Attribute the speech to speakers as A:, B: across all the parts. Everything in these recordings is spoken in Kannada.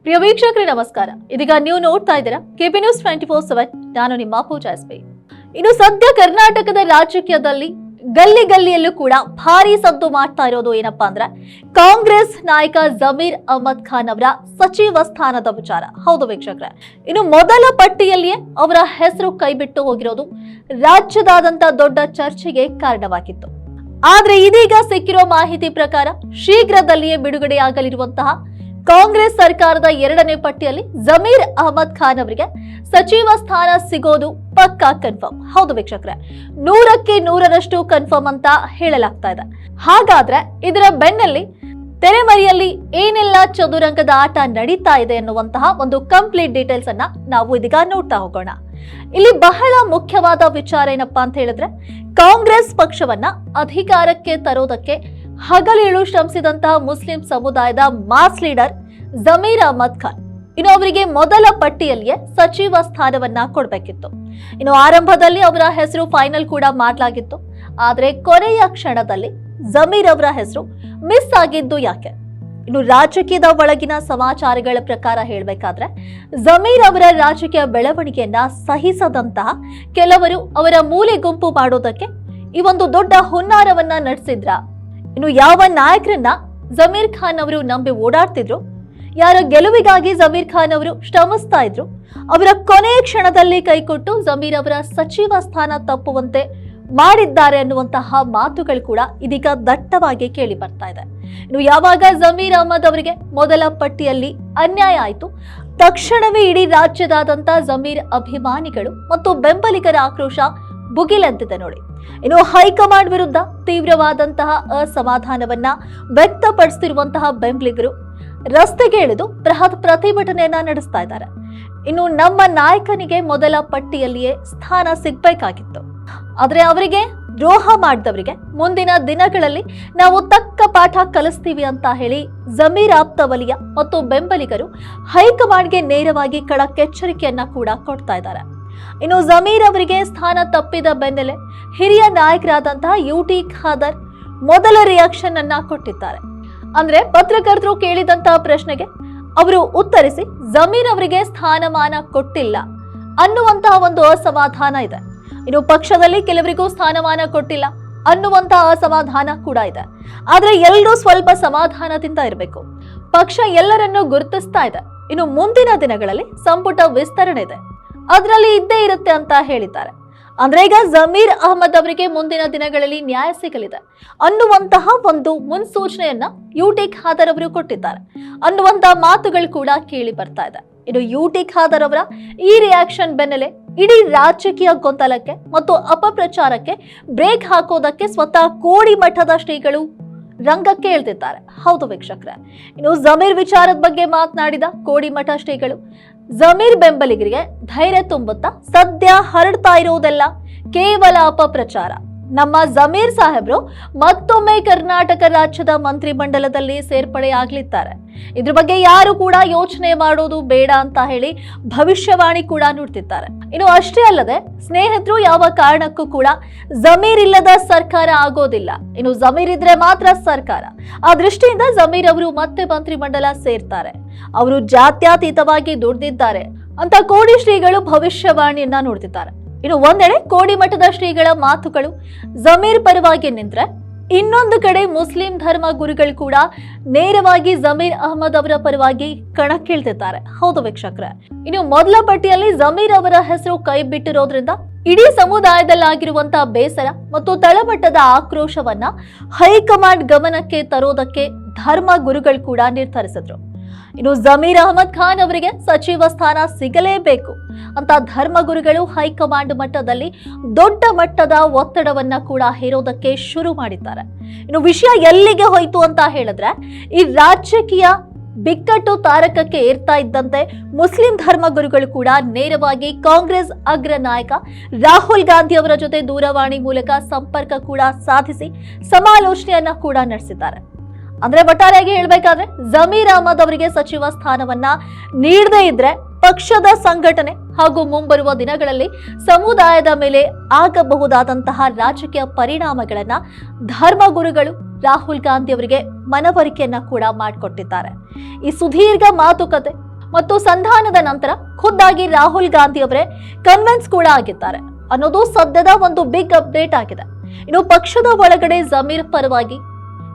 A: ಪ್ರಿಯ ವೀಕ್ಷಕರೇ ನಮಸ್ಕಾರ. ಇದೀಗ ನೀವು ನೋಡ್ತಾ ಇದ್ದೀರಾ ಕೆಪಿ ನ್ಯೂಸ್ 24/7. ನಾನು ನಿಮ್ಮ ಪೂಜಾ ಎಸ್ಪಿ. ಇನ್ನು ಸದ್ಯ ಕರ್ನಾಟಕದ ರಾಜಕೀಯದಲ್ಲಿ ಗಲ್ಲಿ ಗಲ್ಲಿಯಲ್ಲೂ ಕೂಡ ಭಾರಿ ಸದ್ದು ಮಾಡ್ತಾ ಇರೋದು ಏನಪ್ಪಾ ಅಂದ್ರೆ ಕಾಂಗ್ರೆಸ್ ನಾಯಕ ಜಮೀರ್ ಅಹಮದ್ ಖಾನ್ ಅವರ ಸಚಿವ ಸ್ಥಾನದ ವಿಚಾರ. ಹೌದು ವೀಕ್ಷಕರೇ, ಇನ್ನು ಮೊದಲ ಪಟ್ಟಿಯಲ್ಲಿಯೇ ಅವರ ಹೆಸರು ಕೈಬಿಟ್ಟು ಹೋಗಿರೋದು ರಾಜ್ಯದಾದಂತ ದೊಡ್ಡ ಚರ್ಚೆಗೆ ಕಾರಣವಾಗಿತ್ತು. ಆದ್ರೆ ಇದೀಗ ಸಿಕ್ಕಿರೋ ಮಾಹಿತಿ ಪ್ರಕಾರ ಶೀಘ್ರದಲ್ಲಿಯೇ ಬಿಡುಗಡೆಯಾಗಲಿರುವಂತಹ ಕಾಂಗ್ರೆಸ್ ಸರ್ಕಾರದ 2ನೇ ಪಟ್ಟಿಯಲ್ಲಿ ಜಮೀರ್ ಅಹಮದ್ ಖಾನ್ ಅವರಿಗೆ ಸಚಿವ ಸ್ಥಾನ ಸಿಗೋದು ಪಕ್ಕಾ ಕನ್ಫರ್ಮ್. ಹೌದು ವೀಕ್ಷಕರೇ, 100ಕ್ಕೆ 100ರಷ್ಟು ಕನ್ಫರ್ಮ್ ಅಂತ ಹೇಳಲಾಗ್ತಾ ಇದೆ. ಹಾಗಾದ್ರೆ ಇದರ ಬೆನ್ನಲ್ಲಿ ತೆರೆಮರೆಯಲ್ಲಿ ಏನೆಲ್ಲ ಚದುರಂಗದ ಆಟ ನಡೀತಾ ಇದೆ ಎನ್ನುವಂತಹ ಒಂದು ಕಂಪ್ಲೀಟ್ ಡೀಟೇಲ್ಸ್ ಅನ್ನ ನಾವು ಇದೀಗ ನೋಡ್ತಾ ಹೋಗೋಣ. ಇಲ್ಲಿ ಬಹಳ ಮುಖ್ಯವಾದ ವಿಚಾರ ಏನಪ್ಪಾ ಅಂತ ಹೇಳಿದ್ರೆ, ಕಾಂಗ್ರೆಸ್ ಪಕ್ಷವನ್ನ ಅಧಿಕಾರಕ್ಕೆ ತರೋದಕ್ಕೆ ಹಗಲಿರುಳು ಶ್ರಮಿಸಿದಂತಹ ಮುಸ್ಲಿಂ ಸಮುದಾಯದ ಮಾಸ್ ಲೀಡರ್ ಜಮೀರ್ ಅಹಮದ್ ಖಾನ್ ಇನ್ನು ಅವರಿಗೆ ಮೊದಲ ಪಟ್ಟಿಯಲ್ಲಿಯೇ ಸಚಿವ ಸ್ಥಾನವನ್ನ ಕೊಡಬೇಕಿತ್ತು. ಇನ್ನು ಆರಂಭದಲ್ಲಿ ಅವರ ಹೆಸರು ಫೈನಲ್ ಕೂಡ ಮಾಡಲಾಗಿತ್ತು. ಆದ್ರೆ ಕೊನೆಯ ಕ್ಷಣದಲ್ಲಿ ಜಮೀರ್ ಅವರ ಹೆಸರು ಮಿಸ್ ಆಗಿದ್ದು ಯಾಕೆ? ಇನ್ನು ರಾಜಕೀಯದ ಒಳಗಿನ ಸಮಾಚಾರಗಳ ಪ್ರಕಾರ ಹೇಳಬೇಕಾದ್ರೆ ಜಮೀರ್ ಅವರ ರಾಜಕೀಯ ಬೆಳವಣಿಗೆಯನ್ನ ಸಹಿಸದಂತಹ ಕೆಲವರು ಅವರ ಮೂಲೆ ಗುಂಪು ಮಾಡೋದಕ್ಕೆ ಈ ಒಂದು ದೊಡ್ಡ ಹುನ್ನಾರವನ್ನ ನಡೆಸಿದ್ರ. ಇನ್ನು ಯಾವ ನಾಯಕರನ್ನ ಜಮೀರ್ ಖಾನ್ ಅವರು ನಂಬಿ ಓಡಾಡ್ತಿದ್ರು, ಯಾರ ಗೆಲುವಿಗಾಗಿ ಜಮೀರ್ ಖಾನ್ ಅವರು ಶ್ರಮಿಸ್ತಾ ಇದ್ರು, ಅವರ ಕೊನೆಯ ಕ್ಷಣದಲ್ಲಿ ಕೈಕೊಟ್ಟು ಜಮೀರ್ ಅವರ ಸಚಿವ ಸ್ಥಾನ ತಪ್ಪುವಂತೆ ಮಾಡಿದ್ದಾರೆ ಅನ್ನುವಂತಹ ಮಾತುಗಳು ಕೂಡ ಇದೀಗ ದಟ್ಟವಾಗಿ ಕೇಳಿ ಬರ್ತಾ ಇದೆ. ಇನ್ನು ಯಾವಾಗ ಜಮೀರ್ ಅಹಮದ್ ಅವರಿಗೆ ಮೊದಲ ಪಟ್ಟಿಯಲ್ಲಿ ಅನ್ಯಾಯ ಆಯಿತು, ತಕ್ಷಣವೇ ಇಡೀ ರಾಜ್ಯದಾದಂತ ಜಮೀರ್ ಅಭಿಮಾನಿಗಳು ಮತ್ತು ಬೆಂಬಲಿಗರ ಆಕ್ರೋಶ ಭುಗಿಲೆಂದಿದೆ ನೋಡಿ. ಇನ್ನು ಹೈಕಮಾಂಡ್ ವಿರುದ್ಧ ತೀವ್ರವಾದಂತಹ ಅಸಮಾಧಾನವನ್ನ ವ್ಯಕ್ತಪಡಿಸುತ್ತಿರುವಂತಹ ಬೆಂಬಲಿಗರು ರಸ್ತೆಗೆ ಇಳಿದು ಬೃಹತ್ ಪ್ರತಿಭಟನೆಯನ್ನ ನಡೆಸ್ತಾ ಇದ್ದಾರೆ. ಇನ್ನು ನಮ್ಮ ನಾಯಕನಿಗೆ ಮೊದಲ ಪಟ್ಟಿಯಲ್ಲಿಯೇ ಸ್ಥಾನ ಸಿಗ್ಬೇಕಾಗಿತ್ತು, ಆದ್ರೆ ಅವರಿಗೆ ದ್ರೋಹ ಮಾಡಿದವರಿಗೆ ಮುಂದಿನ ದಿನಗಳಲ್ಲಿ ನಾವು ತಕ್ಕ ಪಾಠ ಕಲಿಸ್ತೀವಿ ಅಂತ ಹೇಳಿ ಜಮೀರ್ ಆಪ್ತ ವಲಯ ಮತ್ತು ಬೆಂಬಲಿಗರು ಹೈಕಮಾಂಡ್ಗೆ ನೇರವಾಗಿ ಖಡಕ್ ಎಚ್ಚರಿಕೆಯನ್ನ ಕೂಡ ಕೊಡ್ತಾ ಇದ್ದಾರೆ. ಇನ್ನು ಜಮೀರ್ ಅವರಿಗೆ ಸ್ಥಾನ ತಪ್ಪಿದ ಬೆನ್ನಲ್ಲೇ ಹಿರಿಯ ನಾಯಕರಾದಂತಹ ಯುಟಿ ಖಾದರ್ ಮೊದಲ ರಿಯಾಕ್ಷನ್ ಅನ್ನ ಕೊಟ್ಟಿದ್ದಾರೆ. ಅಂದ್ರೆ ಪತ್ರಕರ್ತರು ಕೇಳಿದಂತಹ ಪ್ರಶ್ನೆಗೆ ಅವರು ಉತ್ತರಿಸಿ ಜಮೀರ್ ಅವರಿಗೆ ಸ್ಥಾನಮಾನ ಕೊಟ್ಟಿಲ್ಲ ಅನ್ನುವಂತಹ ಒಂದು ಅಸಮಾಧಾನ ಇದೆ. ಇನ್ನು ಪಕ್ಷದಲ್ಲಿ ಕೆಲವರಿಗೂ ಸ್ಥಾನಮಾನ ಕೊಟ್ಟಿಲ್ಲ ಅನ್ನುವಂತಹ ಅಸಮಾಧಾನ ಕೂಡ ಇದೆ. ಆದ್ರೆ ಎಲ್ಲರೂ ಸ್ವಲ್ಪ ಸಮಾಧಾನದಿಂದ ಇರಬೇಕು. ಪಕ್ಷ ಎಲ್ಲರನ್ನೂ ಗುರುತಿಸ್ತಾ ಇದೆ. ಇನ್ನು ಮುಂದಿನ ದಿನಗಳಲ್ಲಿ ಸಂಪುಟ ವಿಸ್ತರಣೆ ಇದೆ, ಅದರಲ್ಲಿ ಇದ್ದೇ ಇರುತ್ತೆ ಅಂತ ಹೇಳಿದ್ದಾರೆ. ಅಂದ್ರೆ ಈಗ ಜಮೀರ್ ಅಹಮದ್ ಅವರಿಗೆ ಮುಂದಿನ ದಿನಗಳಲ್ಲಿ ನ್ಯಾಯ ಸಿಗಲಿದೆ ಅನ್ನುವಂತಹ ಒಂದು ಮುನ್ಸೂಚನೆಯನ್ನ ಯುಟಿ ಖಾದರ್ ಅವರು ಕೊಟ್ಟಿದ್ದಾರೆ ಅನ್ನುವಂತಹ ಮಾತುಗಳು ಕೂಡ ಕೇಳಿ ಬರ್ತಾ ಇದೆ. ಇನ್ನು ಯುಟಿ ಖಾದರ್ ಅವರ ಈ ರಿಯಾಕ್ಷನ್ ಬೆನ್ನಲ್ಲೇ ಇಡೀ ರಾಜಕೀಯ ಗೊಂದಲಕ್ಕೆ ಮತ್ತು ಅಪಪ್ರಚಾರಕ್ಕೆ ಬ್ರೇಕ್ ಹಾಕೋದಕ್ಕೆ ಸ್ವತಃ ಕೋಡಿ ಮಠದ ಶ್ರೀಗಳು ರಂಗಕ್ಕೆ ಇಳಿದಿದ್ದಾರೆ. ಹೌದು ವೀಕ್ಷಕರೇ, ಇನ್ನು ಜಮೀರ್ ವಿಚಾರದ ಬಗ್ಗೆ ಮಾತನಾಡಿದ ಕೋಡಿಮಠ ಶ್ರೀಗಳು ಜಮೀರ್ ಬೆಂಬಲಿಗರಿಗೆ ಧೈರ್ಯ ತುಂಬುತ್ತಾ ಸದ್ಯ ಹರಡ್ತಾ ಇರುವುದೆಲ್ಲ ಕೇವಲ ಅಪಪ್ರಚಾರ. ನಮ್ಮ ಜಮೀರ್ ಸಾಹೇಬ್ರು ಮತ್ತೊಮ್ಮೆ ಕರ್ನಾಟಕ ರಾಜ್ಯದ ಮಂತ್ರಿ ಮಂಡಲದಲ್ಲಿ ಸೇರ್ಪಡೆಯಾಗಲಿದ್ದಾರೆ. ಇದ್ರ ಬಗ್ಗೆ ಯಾರು ಕೂಡ ಯೋಚನೆ ಮಾಡೋದು ಬೇಡ ಅಂತ ಹೇಳಿ ಭವಿಷ್ಯವಾಣಿ ಕೂಡ ನುಡ್ತಿದ್ದಾರೆ. ಇನ್ನು ಅಷ್ಟೇ ಅಲ್ಲದೆ ಸ್ನೇಹಿತರು ಯಾವ ಕಾರಣಕ್ಕೂ ಕೂಡ ಜಮೀರ್ ಇಲ್ಲದ ಸರ್ಕಾರ ಆಗೋದಿಲ್ಲ, ಇನ್ನು ಜಮೀರ್ ಇದ್ರೆ ಮಾತ್ರ ಸರ್ಕಾರ. ಆ ದೃಷ್ಟಿಯಿಂದ ಜಮೀರ್ ಅವರು ಮತ್ತೆ ಮಂತ್ರಿ ಮಂಡಲ ಸೇರ್ತಾರೆ, ಅವರು ಜಾತ್ಯತೀತವಾಗಿ ದುಡಿದಿದ್ದಾರೆ ಅಂತ ಕೋಡಿ ಶ್ರೀಗಳು ಭವಿಷ್ಯವಾಣಿಯನ್ನ ನುಡ್ತಿದ್ದಾರೆ. ಇನ್ನು ಒಂದೆಡೆ ಕೋಡಿ ಮಠದ ಶ್ರೀಗಳ ಮಾತುಗಳು ಜಮೀರ್ ಪರವಾಗಿ ನಿಂತ್ರೆ, ಇನ್ನೊಂದು ಕಡೆ ಮುಸ್ಲಿಂ ಧರ್ಮ ಗುರುಗಳು ಕೂಡ ನೇರವಾಗಿ ಜಮೀರ್ ಅಹಮದ್ ಅವರ ಪರವಾಗಿ ಕಣಕ್ಕಿಳಿದಿದ್ದಾರೆ. ಹೌದು ವೀಕ್ಷಕರೇ, ಇನ್ನು ಮೊದಲ ಪಟ್ಟಿಯಲ್ಲಿ ಜಮೀರ್ ಅವರ ಹೆಸರು ಕೈ ಬಿಟ್ಟಿರೋದ್ರಿಂದ ಇಡೀ ಸಮುದಾಯದಲ್ಲಾಗಿರುವಂತಹ ಬೇಸರ ಮತ್ತು ತಳಮಟ್ಟದ ಆಕ್ರೋಶವನ್ನ ಹೈಕಮಾಂಡ್ ಗಮನಕ್ಕೆ ತರೋದಕ್ಕೆ ಧರ್ಮ ಗುರುಗಳು ಕೂಡ ನಿರ್ಧರಿಸಿದ್ರು. ಇನ್ನು ಜಮೀರ್ ಅಹಮದ್ ಖಾನ್ ಅವರಿಗೆ ಸಚಿವ ಸ್ಥಾನ ಸಿಗಲೇಬೇಕು ಅಂತ ಧರ್ಮಗುರುಗಳು ಹೈಕಮಾಂಡ್ ಮಟ್ಟದಲ್ಲಿ ದೊಡ್ಡ ಮಟ್ಟದ ಒತ್ತಡವನ್ನ ಕೂಡ ಹೇರೋದಕ್ಕೆ ಶುರು ಮಾಡಿದ್ದಾರೆ. ಇನ್ನು ವಿಷಯ ಎಲ್ಲಿಗೆ ಹೋಯ್ತು ಅಂತ ಹೇಳಿದ್ರೆ, ಈ ರಾಜಕೀಯ ಬಿಕ್ಕಟ್ಟು ತಾರಕಕ್ಕೆ ಏರ್ತಾ ಇದ್ದಂತೆ ಮುಸ್ಲಿಂ ಧರ್ಮಗುರುಗಳು ಕೂಡ ನೇರವಾಗಿ ಕಾಂಗ್ರೆಸ್ ಅಗ್ರ ನಾಯಕ ರಾಹುಲ್ ಗಾಂಧಿ ಅವರ ಜೊತೆ ದೂರವಾಣಿ ಮೂಲಕ ಸಂಪರ್ಕ ಕೂಡ ಸಾಧಿಸಿ ಸಮಾಲೋಚನೆಯನ್ನ ಕೂಡ ನಡೆಸಿದ್ದಾರೆ. ಅಂದ್ರೆ ಒಟ್ಟಾರೆಯಾಗಿ ಹೇಳ್ಬೇಕಾದ್ರೆ ಜಮೀರ್ ಅಹಮದ್ ಅವರಿಗೆ ಸಚಿವ ಸ್ಥಾನವನ್ನ ನೀಡದೇ ಇದ್ರೆ ಪಕ್ಷದ ಸಂಘಟನೆ ಹಾಗೂ ಮುಂಬರುವ ದಿನಗಳಲ್ಲಿ ಸಮುದಾಯದ ಮೇಲೆ ಆಗಬಹುದಾದಂತಹ ರಾಜಕೀಯ ಪರಿಣಾಮಗಳನ್ನ ಧರ್ಮಗುರುಗಳು ರಾಹುಲ್ ಗಾಂಧಿ ಅವರಿಗೆ ಮನವರಿಕೆಯನ್ನ ಕೂಡ ಮಾಡಿಕೊಟ್ಟಿದ್ದಾರೆ. ಈ ಸುದೀರ್ಘ ಮಾತುಕತೆ ಮತ್ತು ಸಂಧಾನದ ನಂತರ ಖುದ್ದಾಗಿ ರಾಹುಲ್ ಗಾಂಧಿ ಅವರೇ ಕನ್ವಿನ್ಸ್ ಕೂಡ ಆಗಿದ್ದಾರೆ ಅನ್ನೋದು ಸದ್ಯದ ಒಂದು ಬಿಗ್ ಅಪ್ಡೇಟ್ ಆಗಿದೆ. ಇನ್ನು ಪಕ್ಷದ ಒಳಗಡೆ ಜಮೀರ್ ಪರವಾಗಿ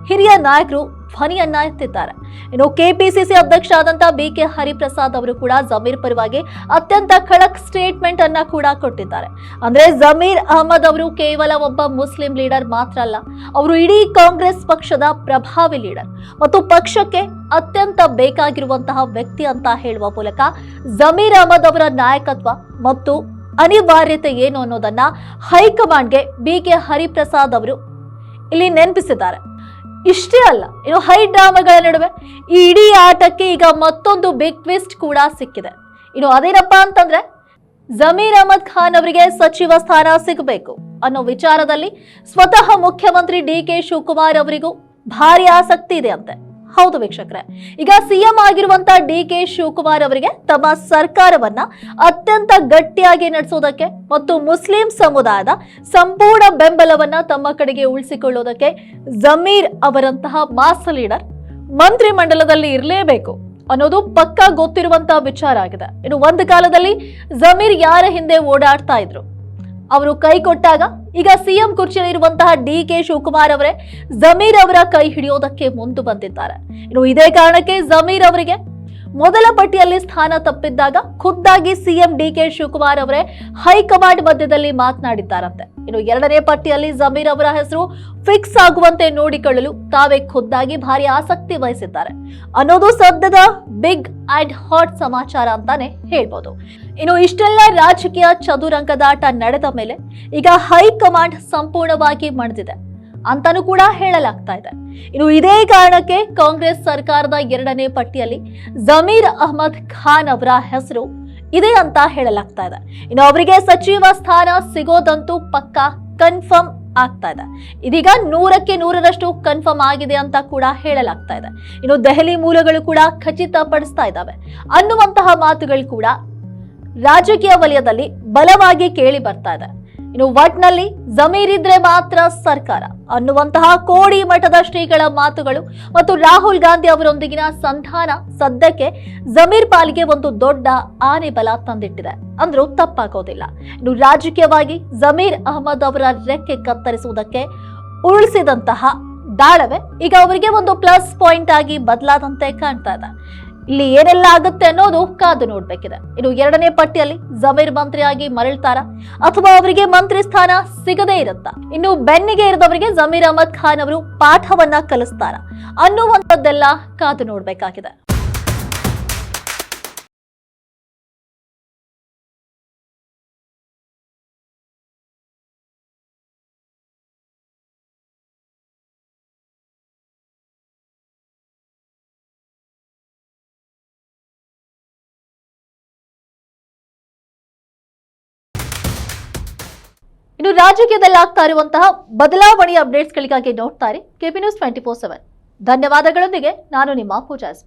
A: ಹಿರಿಯ ನಾಯಕರು ಧ್ವನಿಯನ್ನ ಎತ್ತಿದ್ದಾರೆ. ಇನ್ನು ಕೆಪಿಸಿಸಿ ಅಧ್ಯಕ್ಷ ಆದಂತಹ BK ಹರಿಪ್ರಸಾದ್ ಅವರು ಕೂಡ ಜಮೀರ್ ಪರವಾಗಿ ಅತ್ಯಂತ ಖಡಕ್ ಸ್ಟೇಟ್ಮೆಂಟ್ ಅನ್ನ ಕೂಡ ಕೊಟ್ಟಿದ್ದಾರೆ. ಅಂದ್ರೆ ಜಮೀರ್ ಅಹಮದ್ ಅವರು ಕೇವಲ ಒಬ್ಬ ಮುಸ್ಲಿಂ ಲೀಡರ್ ಮಾತ್ರ ಅಲ್ಲ, ಅವರು ಇಡೀ ಕಾಂಗ್ರೆಸ್ ಪಕ್ಷದ ಪ್ರಭಾವಿ ಲೀಡರ್ ಮತ್ತು ಪಕ್ಷಕ್ಕೆ ಅತ್ಯಂತ ಬೇಕಾಗಿರುವಂತಹ ವ್ಯಕ್ತಿ ಅಂತ ಹೇಳುವ ಮೂಲಕ ಜಮೀರ್ ಅಹಮದ್ ಅವರ ನಾಯಕತ್ವ ಮತ್ತು ಅನಿವಾರ್ಯತೆ ಏನು ಅನ್ನೋದನ್ನ ಹೈಕಮಾಂಡ್ಗೆ BK ಹರಿಪ್ರಸಾದ್ ಅವರು ಇಲ್ಲಿ ನೆನಪಿಸಿದ್ದಾರೆ. ಇಷ್ಟೇ ಅಲ್ಲ, ಇನ್ನು ಹೈ ಡ್ರಾಮಾಗಳ ನಡುವೆ ಈ ಇಡೀ ಆಟಕ್ಕೆ ಈಗ ಮತ್ತೊಂದು ಬಿಗ್ ಟ್ವಿಸ್ಟ್ ಕೂಡ ಸಿಕ್ಕಿದೆ. ಇನ್ನು ಅದೇನಪ್ಪಾ ಅಂತಂದ್ರೆ ಜಮೀರ್ ಅಹಮದ್ ಖಾನ್ ಅವರಿಗೆ ಸಚಿವ ಸ್ಥಾನ ಸಿಗಬೇಕು ಅನ್ನೋ ವಿಚಾರದಲ್ಲಿ ಸ್ವತಃ ಮುಖ್ಯಮಂತ್ರಿ DK ಶಿವಕುಮಾರ್ ಅವರಿಗೂ ಭಾರಿ ಆಸಕ್ತಿ ಇದೆ ಅಂತೆ. ಹೌದು ವೀಕ್ಷಕರೇ, ಈಗ ಸಿಎಂ ಆಗಿರುವಂತಹ DK ಶಿವಕುಮಾರ್ ಅವರಿಗೆ ತಮ್ಮ ಸರ್ಕಾರವನ್ನ ಅತ್ಯಂತ ಗಟ್ಟಿಯಾಗಿ ನಡೆಸೋದಕ್ಕೆ ಮತ್ತು ಮುಸ್ಲಿಂ ಸಮುದಾಯದ ಸಂಪೂರ್ಣ ಬೆಂಬಲವನ್ನ ತಮ್ಮ ಕಡೆಗೆ ಉಳಿಸಿಕೊಳ್ಳೋದಕ್ಕೆ ಜಮೀರ್ ಅವರಂತಹ ಮಾಸ್ ಲೀಡರ್ ಮಂತ್ರಿ ಮಂಡಲದಲ್ಲಿ ಇರಲೇಬೇಕು ಅನ್ನೋದು ಪಕ್ಕಾ ಗೊತ್ತಿರುವಂತಹ ವಿಚಾರ ಆಗಿದೆ. ಇನ್ನು ಒಂದು ಕಾಲದಲ್ಲಿ ಜಮೀರ್ ಯಾರ ಹಿಂದೆ ಓಡಾಡ್ತಾ ಇದ್ರು, ಅವರು ಕೈ ಕೊಟ್ಟಾಗ ಈಗ ಸಿಎಂ ಕುರ್ಚಿಯಲ್ಲಿರುವಂತಹ DK ಶಿವಕುಮಾರ್ ಅವರೇ ಜಮೀರ್ ಅವರ ಕೈ ಹಿಡಿಯೋದಕ್ಕೆ ಮುಂದೆ ಬಂದಿದ್ದಾರೆ. ಇನ್ನು ಇದೇ ಕಾರಣಕ್ಕೆ ಜಮೀರ್ ಅವರಿಗೆ ಮೊದಲ ಪಟ್ಟಿಯಲ್ಲಿ ಸ್ಥಾನ ತಪ್ಪಿದ್ದಾಗ ಖುದ್ದಾಗಿ ಸಿಎಂ DK ಶಿವಕುಮಾರ್ ಅವರೇ ಹೈಕಮಾಂಡ್ ಮಧ್ಯದಲ್ಲಿ ಮಾತನಾಡಿದ್ದಾರಂತೆ. ಇನ್ನು ಎರಡನೇ ಪಟ್ಟಿಯಲ್ಲಿ ಜಮೀರ್ ಅವರ ಹೆಸರು ಫಿಕ್ಸ್ ಆಗುವಂತೆ ನೋಡಿಕೊಳ್ಳಲು ತಾವೇ ಖುದ್ದಾಗಿ ಭಾರಿ ಆಸಕ್ತಿ ವಹಿಸಿದ್ದಾರೆ ಅನ್ನೋದು ಸದ್ಯದ ಬಿಗ್ ಅಂಡ್ ಹಾಟ್ ಸಮಾಚಾರ ಅಂತಾನೆ ಹೇಳ್ಬೋದು. ಇನ್ನು ಇಷ್ಟೆಲ್ಲ ರಾಜಕೀಯ ಚದುರಂಗದಾಟ ನಡೆದ ಮೇಲೆ ಈಗ ಹೈಕಮಾಂಡ್ ಸಂಪೂರ್ಣವಾಗಿ ಮಣಿದಿದೆ ಅಂತಾನೂ ಕೂಡ ಹೇಳಲಾಗ್ತಾ ಇದೆ. ಇನ್ನು ಇದೇ ಕಾರಣಕ್ಕೆ ಕಾಂಗ್ರೆಸ್ ಸರ್ಕಾರದ ಎರಡನೇ ಪಟ್ಟಿಯಲ್ಲಿ ಜಮೀರ್ ಅಹಮದ್ ಖಾನ್ ಅವರ ಹೆಸರು ಇದೆ ಅಂತ ಹೇಳಲಾಗ್ತಾ ಇದೆ. ಇನ್ನು ಅವರಿಗೆ ಸಚಿವ ಸ್ಥಾನ ಸಿಗೋದಂತೂ ಪಕ್ಕಾ ಕನ್ಫರ್ಮ್ ಆಗ್ತಾ ಇದೆ. ಇದೀಗ 100ಕ್ಕೆ 100ರಷ್ಟು ಕನ್ಫರ್ಮ್ ಆಗಿದೆ ಅಂತ ಕೂಡ ಹೇಳಲಾಗ್ತಾ ಇದೆ. ಇನ್ನು ದೆಹಲಿ ಮೂಲಗಳು ಕೂಡ ಖಚಿತಪಡಿಸ್ತಾ ಇದ್ದಾವೆ ಅನ್ನುವಂತಹ ಮಾತುಗಳು ಕೂಡ ರಾಜಕೀಯ ವಲಯದಲ್ಲಿ ಬಲವಾಗಿ ಕೇಳಿ ಬರ್ತಾ ಇದೆ. ಇನ್ನು ಒಟ್ನಲ್ಲಿ ಜಮೀರ್ ಇದ್ರೆ ಮಾತ್ರ ಸರ್ಕಾರ ಅನ್ನುವಂತಹ ಕೋಡಿ ಮಠದ ಶ್ರೀಗಳ ಮಾತುಗಳು ಮತ್ತು ರಾಹುಲ್ ಗಾಂಧಿ ಅವರೊಂದಿಗಿನ ಸಂಧಾನ ಸದ್ಯಕ್ಕೆ ಜಮೀರ್ ಪಾಲಿಗೆ ಒಂದು ದೊಡ್ಡ ಆನೆ ಬಲ ತಂದಿಟ್ಟಿದೆ ಅಂದ್ರೂ ತಪ್ಪಾಗೋದಿಲ್ಲ. ಇನ್ನು ರಾಜಕೀಯವಾಗಿ ಜಮೀರ್ ಅಹಮದ್ ಅವರ ರೆಕ್ಕೆ ಕತ್ತರಿಸುವುದಕ್ಕೆ ಉಳಿಸಿದಂತಹ ದಾಳವೇ ಈಗ ಅವರಿಗೆ ಒಂದು ಪ್ಲಸ್ ಪಾಯಿಂಟ್ ಆಗಿ ಬದಲಾದಂತೆ ಕಾಣ್ತಾ ಇದೆ. ಇಲ್ಲಿ ಏನೆಲ್ಲ ಆಗುತ್ತೆ ಅನ್ನೋದು ಕಾದು ನೋಡ್ಬೇಕಿದೆ. ಇನ್ನು ಎರಡನೇ ಪಟ್ಟಿಯಲ್ಲಿ ಜಮೀರ್ ಮಂತ್ರಿಯಾಗಿ ಮರಳ್ತಾರ ಅಥವಾ ಅವರಿಗೆ ಮಂತ್ರಿ ಸ್ಥಾನ ಸಿಗದೇ ಇರುತ್ತಾ, ಇನ್ನು ಬೆನ್ನಿಗೆ ಇರಿದವರಿಗೆ ಜಮೀರ್ ಅಹಮದ್ ಖಾನ್ ಅವರು ಪಾಠವನ್ನ ಕಲಿಸ್ತಾರ ಅನ್ನುವಂಥದ್ದೆಲ್ಲ ಕಾದು ನೋಡ್ಬೇಕಾಗಿದೆ. ಇನ್ನು ರಾಜಕೀಯದಲ್ಲಿ ಆಗ್ತಾ ಇರುವಂತಹ ಬದಲಾವಣೆಯ ಅಪ್ಡೇಟ್ಸ್ಗಳಿಗಾಗಿ ನೋಡ್ತಾರೆ KP News 24/7. ಧನ್ಯವಾದಗಳೊಂದಿಗೆ ನಾನು ನಿಮ್ಮ ಪೂಜಾ ಎಸ್.